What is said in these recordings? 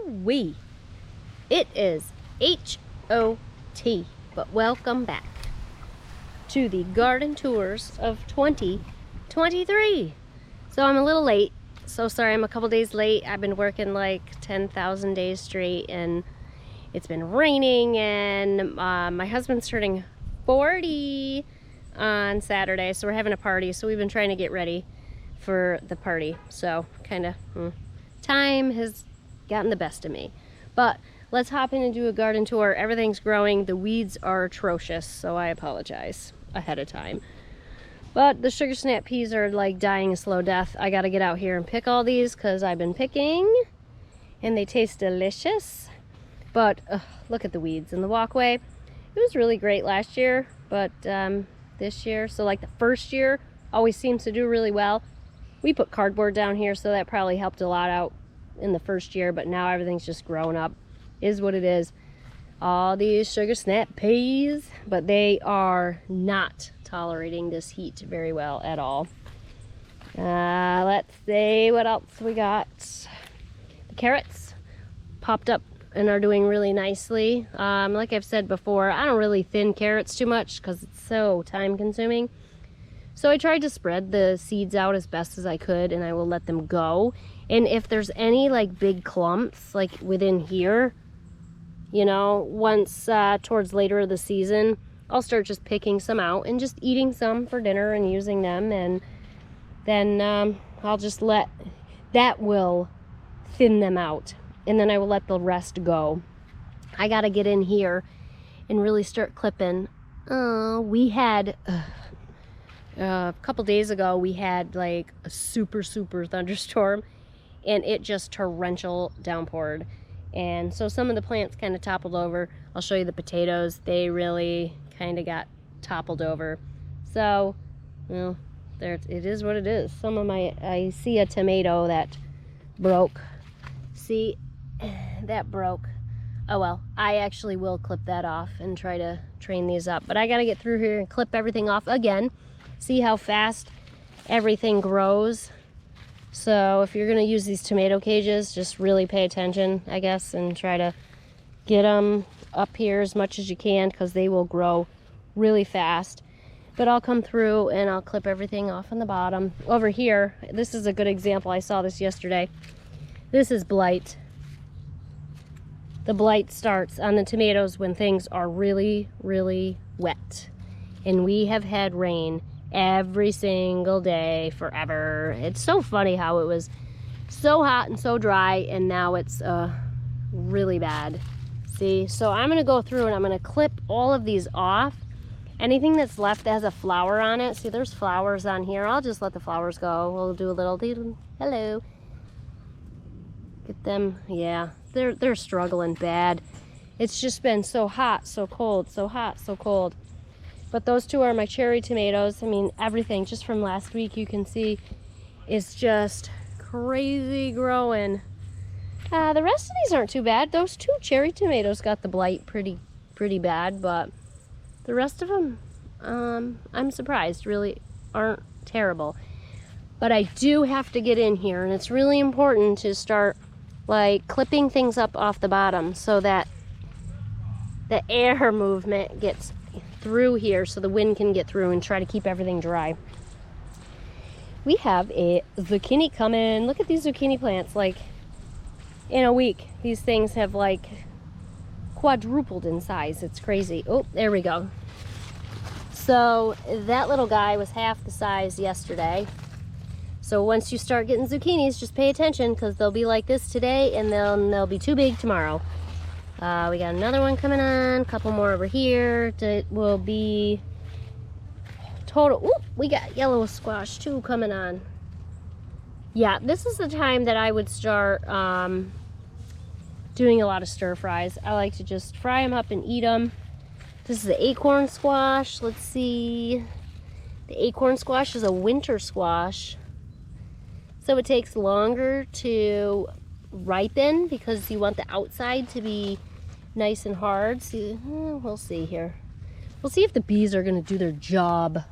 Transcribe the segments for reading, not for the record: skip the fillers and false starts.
Woo-wee. It is H-O-T, but welcome back to the garden tours of 2023. So I'm a little late. So sorry, I'm a couple days late. I've been working like 10,000 days straight and it's been raining, and my husband's turning 40 on Saturday, so we're having a party. So we've been trying to get ready for the party. So kind of time has gotten the best of me. But let's hop in and do a garden tour. Everything's growing. The weeds are atrocious, so I apologize ahead of time. But the sugar snap peas are like dying a slow death. I gotta get out here and pick all these because I've been picking and they taste delicious. But look at the weeds in the walkway. It was really great last year, but this year, so like the first year always seems to do really well. We put cardboard down here, so that probably helped a lot out in the first year, but now everything's just grown up. Is what it is. All these sugar snap peas, but they are not tolerating this heat very well at all. Let's see what else we got. The carrots popped up and are doing really nicely. Like I've said before, I don't really thin carrots too much because it's so time consuming. So I tried to spread the seeds out as best as I could, and I will let them go. And if there's any like big clumps like within here, you know, once towards later of the season, I'll start just picking some out and just eating some for dinner and using them, and then I'll just let that will thin them out, and then I will let the rest go. I gotta get in here and really start clipping. We had a couple days ago we had like a super thunderstorm, and it just torrential downpoured, and so some of the plants kind of toppled over. I'll show you the potatoes. They really kind of got toppled over. So, well, there it is what it is. Some of my, I see a tomato that broke. See, that broke. Oh well, I actually will clip that off and try to train these up. But I gotta get through here and clip everything off again. See how fast everything grows. So if you're gonna use these tomato cages, just really pay attention, I guess, and try to get them up here as much as you can, because they will grow really fast. But I'll come through and I'll clip everything off on the bottom. Over here, this is a good example. I saw this yesterday. This is blight. The blight starts on the tomatoes when things are really wet. And we have had rain every single day forever. It's so funny how it was so hot and so dry, and now it's really bad. See, so I'm gonna go through and I'm gonna clip all of these off. Anything that's left that has a flower on it, see there's flowers on here, I'll just let the flowers go. We'll do a little hello. Get them, yeah, they're struggling bad. It's just been so hot, so cold, so hot, so cold. But those two are my cherry tomatoes. I mean, everything just from last week you can see is just crazy growing. The rest of these aren't too bad. Those two cherry tomatoes got the blight pretty bad, but the rest of them, I'm surprised, really aren't terrible. But I do have to get in here, and it's really important to start like clipping things up off the bottom so that the air movement gets through here, so the wind can get through and try to keep everything dry. We have a zucchini coming. Look at these zucchini plants. Like in a week, these things have like quadrupled in size. It's crazy. Oh, there we go. So that little guy was half the size yesterday. So once you start getting zucchinis, just pay attention, because they'll be like this today and then they'll be too big tomorrow. We got another one coming on, a couple more over here. It will be total. Ooh, we got yellow squash too coming on. Yeah, this is the time that I would start doing a lot of stir fries. I like to just fry them up and eat them. This is the acorn squash. Let's see. The acorn squash is a winter squash. So it takes longer to ripen because you want the outside to be nice and hard. See, we'll see here. We'll see if the bees are going to do their job.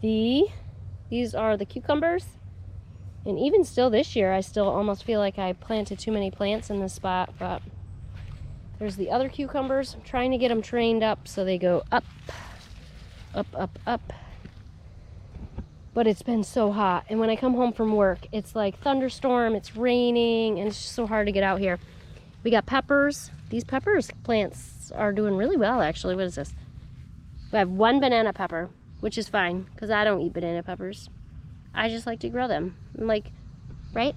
These are the cucumbers. And even still this year, I still almost feel like I planted too many plants in this spot, but there's the other cucumbers. I'm trying to get them trained up so they go up, up, up, up. But it's been so hot, and when I come home from work, it's like thunderstorm, it's raining, and it's just so hard to get out here. We got peppers. These peppers plants are doing really well, actually. What is this? We have one banana pepper, which is fine, because I don't eat banana peppers. I just like to grow them. I'm like, right?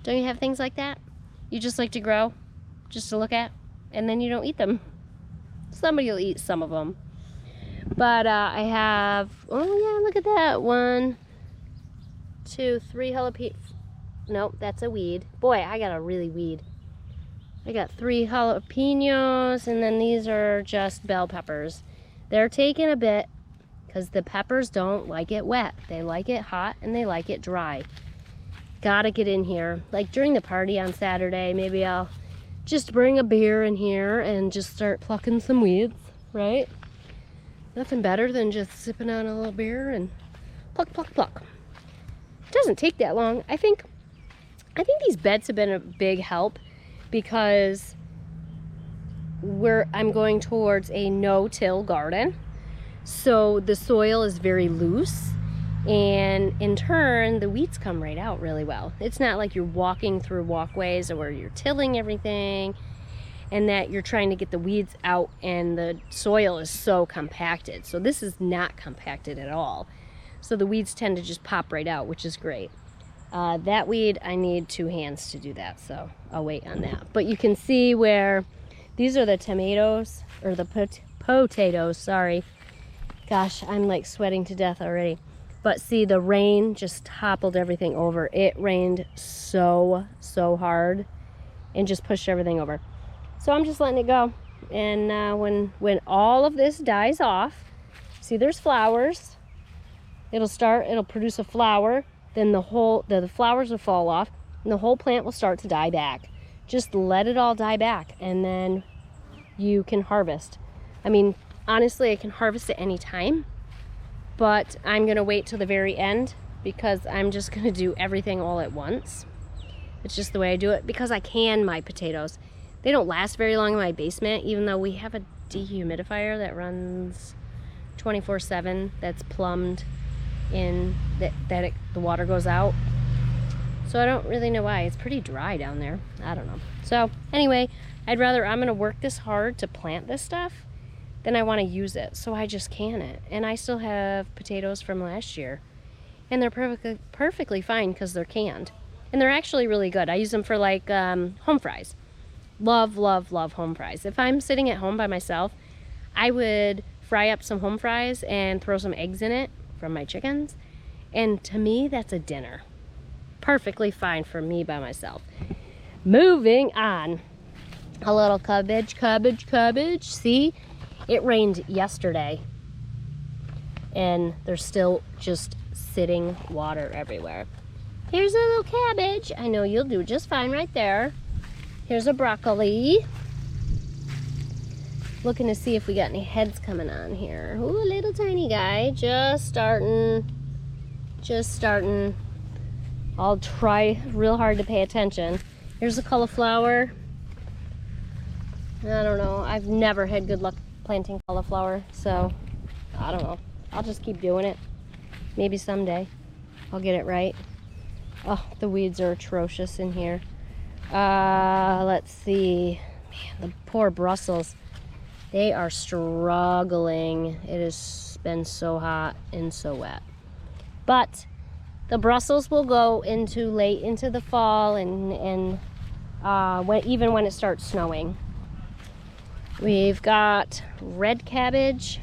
Don't you have things like that? You just like to grow, just to look at, and then you don't eat them. Somebody will eat some of them. But I have, oh yeah, look at that. 1, 2, 3 jalapenos. Nope, that's a weed. Boy, I got a really weed. I got 3 jalapenos, and then these are just bell peppers. They're taking a bit because the peppers don't like it wet. They like it hot and they like it dry. Gotta get in here. Like during the party on Saturday, maybe I'll just bring a beer in here and just start plucking some weeds, right? Nothing better than just sipping on a little beer and pluck, pluck, pluck. It doesn't take that long. I think these beds have been a big help because I'm going towards a no-till garden. So the soil is very loose, and in turn, the weeds come right out really well. It's not like you're walking through walkways or where you're tilling everything and that you're trying to get the weeds out and the soil is so compacted. So this is not compacted at all. So the weeds tend to just pop right out, which is great. That weed, I need 2 hands to do that, so I'll wait on that. But you can see where these are the tomatoes, or the potatoes, sorry. Gosh, I'm like sweating to death already. But see, the rain just toppled everything over. It rained so hard and just pushed everything over. So I'm just letting it go. And when all of this dies off, see there's flowers. It'll produce a flower. Then the flowers will fall off and the whole plant will start to die back. Just let it all die back and then you can harvest. I mean, honestly, I can harvest at any time, but I'm gonna wait till the very end because I'm just gonna do everything all at once. It's just the way I do it because I can my potatoes. They don't last very long in my basement, even though we have a dehumidifier that runs 24/7 that's plumbed in, the water goes out. So I don't really know why. It's pretty dry down there. I don't know. So anyway, I'm gonna work this hard to plant this stuff than I wanna use it. So I just can it. And I still have potatoes from last year. And they're perfectly fine because they're canned. And they're actually really good. I use them for like home fries. Love, love, love home fries. If I'm sitting at home by myself, I would fry up some home fries and throw some eggs in it from my chickens. And to me, that's a dinner. Perfectly fine for me by myself. Moving on. A little cabbage. See, it rained yesterday. And there's still just sitting water everywhere. Here's a little cabbage. I know you'll do just fine right there. Here's a broccoli. Looking to see if we got any heads coming on here. Ooh, a little tiny guy. Just starting. I'll try real hard to pay attention. Here's a cauliflower. I don't know. I've never had good luck planting cauliflower, so I don't know. I'll just keep doing it. Maybe someday I'll get it right. Oh, the weeds are atrocious in here. Let's see. Man, the poor Brussels. They are struggling. It has been so hot and so wet. But the Brussels will go into late into the fall and even when it starts snowing. We've got red cabbage.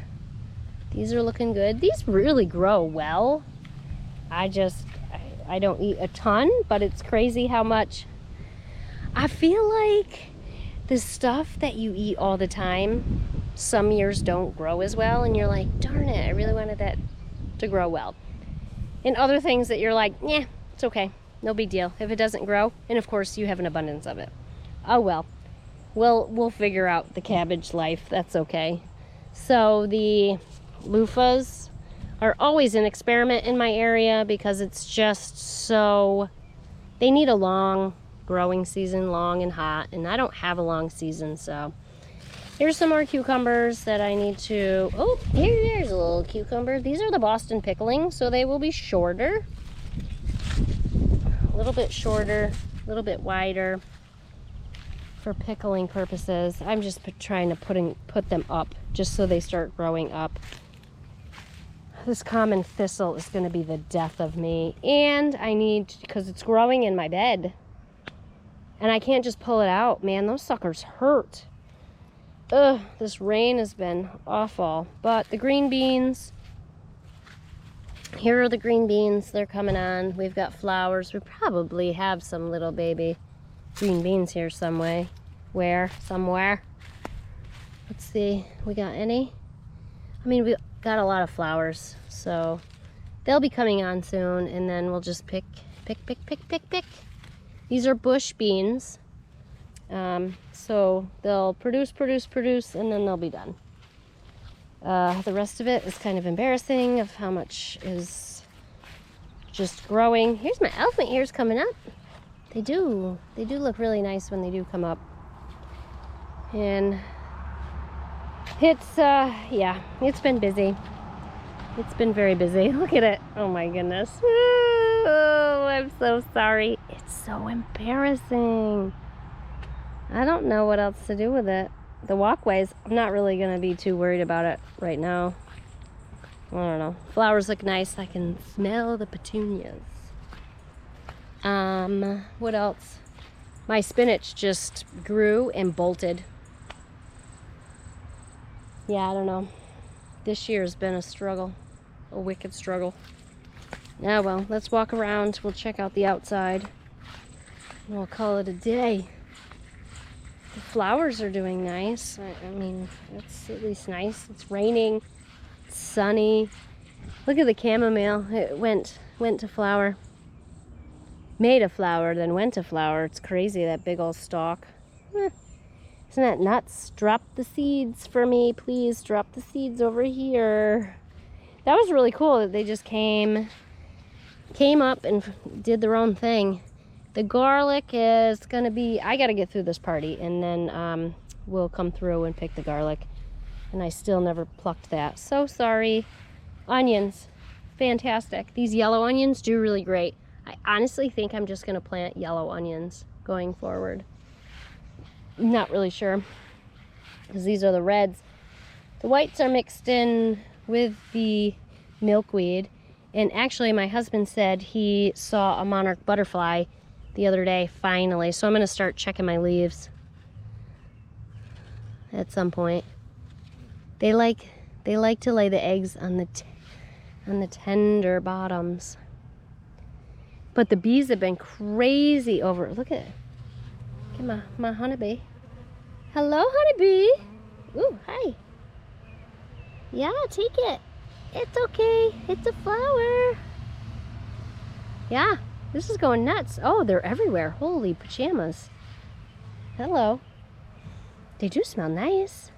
These are looking good. These really grow well. I don't eat a ton, but it's crazy how much. I feel like the stuff that you eat all the time, some years don't grow as well, and you're like, darn it, I really wanted that to grow well. And other things that you're like, yeah, it's okay, no big deal if it doesn't grow, and of course you have an abundance of it. Oh well, we'll figure out the cabbage life, that's okay. So the loofahs are always an experiment in my area because it's just so, they need a long growing season, long and hot, and I don't have a long season. So here's some more cucumbers that I need to, oh, here's a little cucumber. These are the Boston pickling, so they will be shorter, a little bit shorter, a little bit wider for pickling purposes. I'm just trying to put them up just so they start growing up. This common thistle is going to be the death of me, and I need, because it's growing in my bed and I can't just pull it out, man. Those suckers hurt. Ugh, this rain has been awful. But the green beans, here are the green beans. They're coming on. We've got flowers. We probably have some little baby green beans here somewhere. Let's see, we got any? I mean, we got a lot of flowers, so they'll be coming on soon, and then we'll just pick. These are bush beans. So they'll produce, and then they'll be done. The rest of it is kind of embarrassing of how much is just growing. Here's my elephant ears coming up. They do look really nice when they do come up. And it's, yeah, it's been busy. It's been very busy. Look at it. Oh my goodness. Oh, I'm so sorry. It's so embarrassing. I don't know what else to do with it. The walkways, I'm not really going to be too worried about it right now. I don't know. Flowers look nice. I can smell the petunias. What else? My spinach just grew and bolted. Yeah, I don't know. This year has been a struggle. A wicked struggle. Yeah, well, let's walk around. We'll check out the outside. And we'll call it a day. The flowers are doing nice. I mean, it's at least nice. It's raining. It's sunny. Look at the chamomile. It went to flower. Made a flower, then went to flower. It's crazy, that big old stalk. Isn't that nuts? Drop the seeds for me, please. Drop the seeds over here. That was really cool that they just came up and did their own thing. The garlic is gonna be, I gotta get through this party, and then we'll come through and pick the garlic. And I still never plucked that. So sorry. Onions, fantastic. These yellow onions do really great. I honestly think I'm just gonna plant yellow onions going forward. I'm not really sure, because these are the reds. The whites are mixed in with the milkweed. And actually, my husband said he saw a monarch butterfly the other day, finally. So I'm going to start checking my leaves at some point. They like to lay the eggs on the tender bottoms. But the bees have been crazy over it. Look at it. Get my honeybee. Hello, honeybee. Ooh, hi. Yeah, take it. It's okay. It's a flower. Yeah, this is going nuts. Oh, they're everywhere. Holy pajamas. Hello. They do smell nice.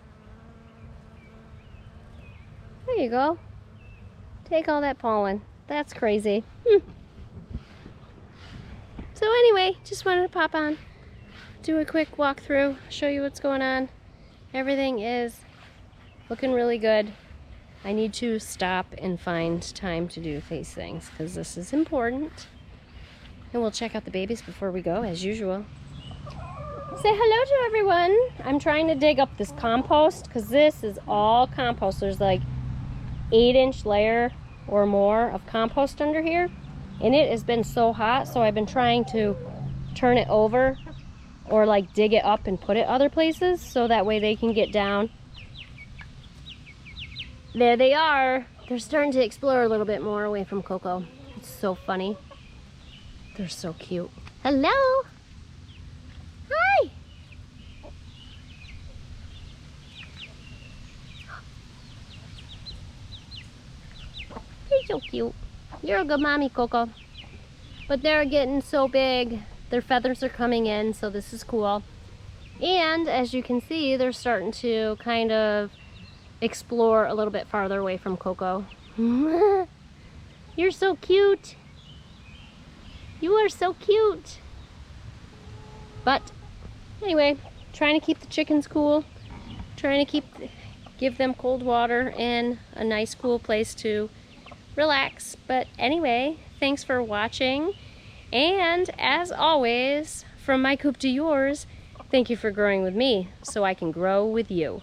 There you go. Take all that pollen. That's crazy. So anyway, just wanted to pop on, do a quick walkthrough, show you what's going on. Everything is looking really good. I need to stop and find time to do these things because this is important. And we'll check out the babies before we go, as usual. Say hello to everyone. I'm trying to dig up this compost because this is all compost. There's like 8-inch layer or more of compost under here. And it has been so hot, so I've been trying to turn it over or like dig it up and put it other places so that way they can get down. There they are. They're starting to explore a little bit more away from Coco. It's so funny. They're so cute. Hello. Hi. You're so cute. You're a good mommy, Coco. But they're getting so big. Their feathers are coming in, so this is cool. And as you can see, they're starting to kind of explore a little bit farther away from Coco. You're so cute. You are so cute. But anyway, trying to keep the chickens cool. Trying to give them cold water and a nice cool place to relax. But anyway, thanks for watching. And as always, from my coop to yours, thank you for growing with me so I can grow with you.